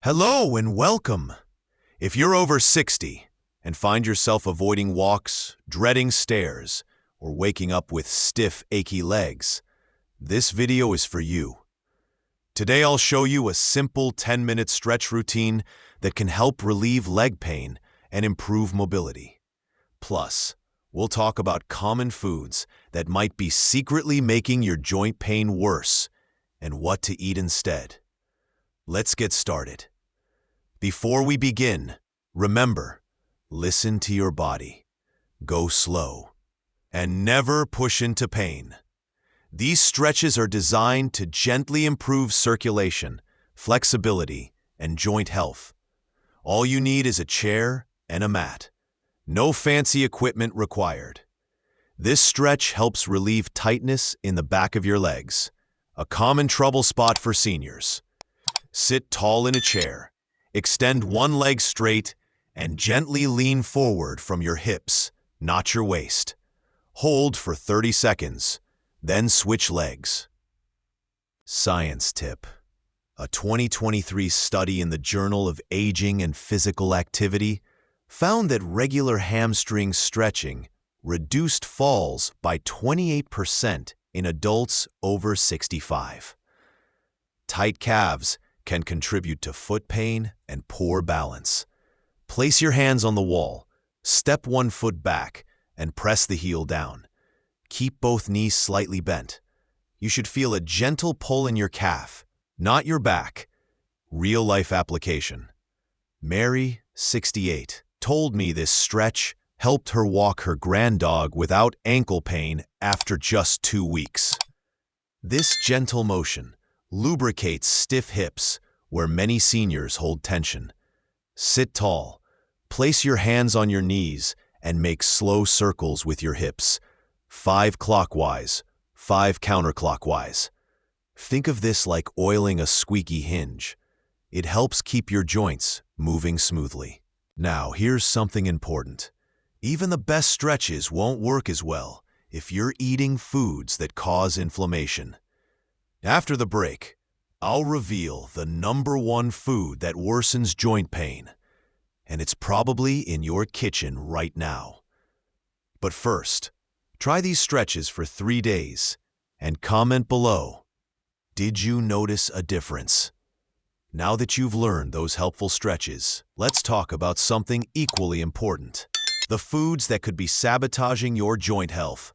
Hello and welcome. If you're over 60 and find yourself avoiding walks, dreading stairs, or waking up with stiff, achy legs, this video is for you. Today I'll show you a simple 10-minute stretch routine that can help relieve leg pain and improve mobility. Plus, we'll talk about common foods that might be secretly making your joint pain worse and what to eat instead. Let's get started. Before we begin, remember, listen to your body, go slow, and never push into pain. These stretches are designed to gently improve circulation, flexibility, and joint health. All you need is a chair and a mat. No fancy equipment required. This stretch helps relieve tightness in the back of your legs, a common trouble spot for seniors. Sit tall in a chair. Extend one leg straight and gently lean forward from your hips, not your waist. Hold for 30 seconds, then switch legs. Science tip. A 2023 study in the Journal of Aging and Physical Activity found that regular hamstring stretching reduced falls by 28% in adults over 65. Tight calves can contribute to foot pain and poor balance. Place your hands on the wall, step one foot back, and press the heel down. Keep both knees slightly bent. You should feel a gentle pull in your calf, not your back. Real-life application. Mary, 68, told me this stretch helped her walk her granddog without ankle pain after just 2 weeks. This gentle motion lubricates stiff hips where many seniors hold tension. Sit tall, place your hands on your knees, and make slow circles with your hips. 5 clockwise, 5 counterclockwise. Think of this like oiling a squeaky hinge. It helps keep your joints moving smoothly. Now, here's something important. Even the best stretches won't work as well if you're eating foods that cause inflammation. After the break, I'll reveal the #1 food that worsens joint pain, and it's probably in your kitchen right now. But first, try these stretches for 3 days and comment below. Did you notice a difference? Now that you've learned those helpful stretches, let's talk about something equally important: the foods that could be sabotaging your joint health.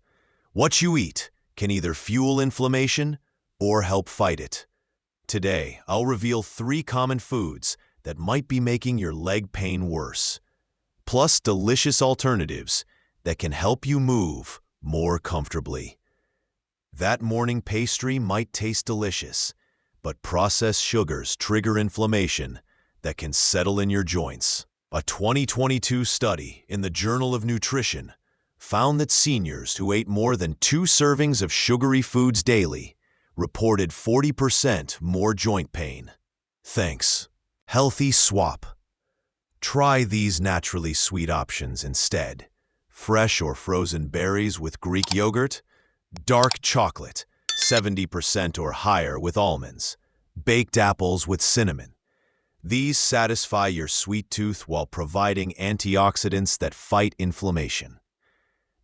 What you eat can either fuel inflammation or help fight it. Today, I'll reveal 3 common foods that might be making your leg pain worse, plus delicious alternatives that can help you move more comfortably. That morning pastry might taste delicious, but processed sugars trigger inflammation that can settle in your joints. A 2022 study in the Journal of Nutrition found that seniors who ate more than 2 servings of sugary foods daily reported 40% more joint pain. Thanks. Healthy swap. Try these naturally sweet options instead: fresh or frozen berries with Greek yogurt, dark chocolate, 70% or higher with almonds, baked apples with cinnamon. These satisfy your sweet tooth while providing antioxidants that fight inflammation.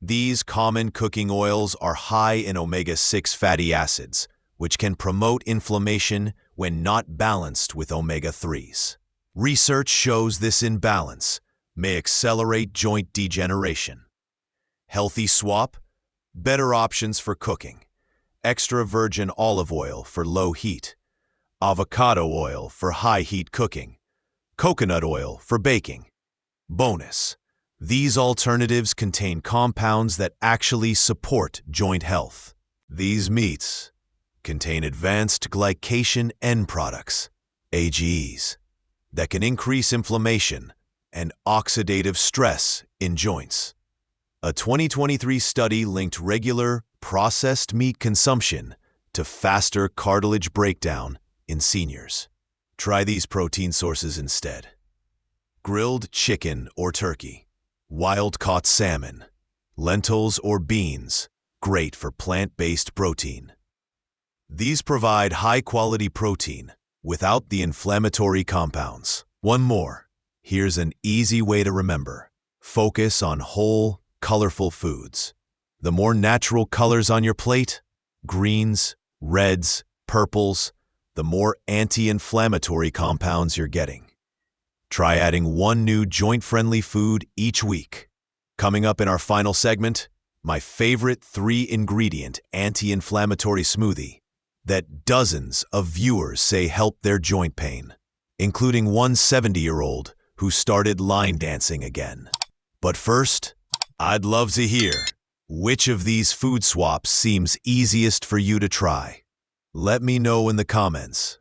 These common cooking oils are high in omega-6 fatty acids, which can promote inflammation when not balanced with omega-3s. Research shows this imbalance may accelerate joint degeneration. Healthy swap: better options for cooking. Extra virgin olive oil for low heat, avocado oil for high heat cooking, coconut oil for baking. Bonus: these alternatives contain compounds that actually support joint health. These meats contain advanced glycation end products, AGEs, that can increase inflammation and oxidative stress in joints. A 2023 study linked regular, processed meat consumption to faster cartilage breakdown in seniors. Try these protein sources instead: grilled chicken or turkey, wild-caught salmon, lentils or beans, great for plant-based protein. These provide high-quality protein without the inflammatory compounds. One more. Here's an easy way to remember. Focus on whole, colorful foods. The more natural colors on your plate, greens, reds, purples, the more anti-inflammatory compounds you're getting. Try adding one new joint-friendly food each week. Coming up in our final segment, my favorite 3-ingredient anti-inflammatory smoothie that dozens of viewers say help their joint pain, including one 70-year-old who started line dancing again. But first, I'd love to hear which of these food swaps seems easiest for you to try. Let me know in the comments.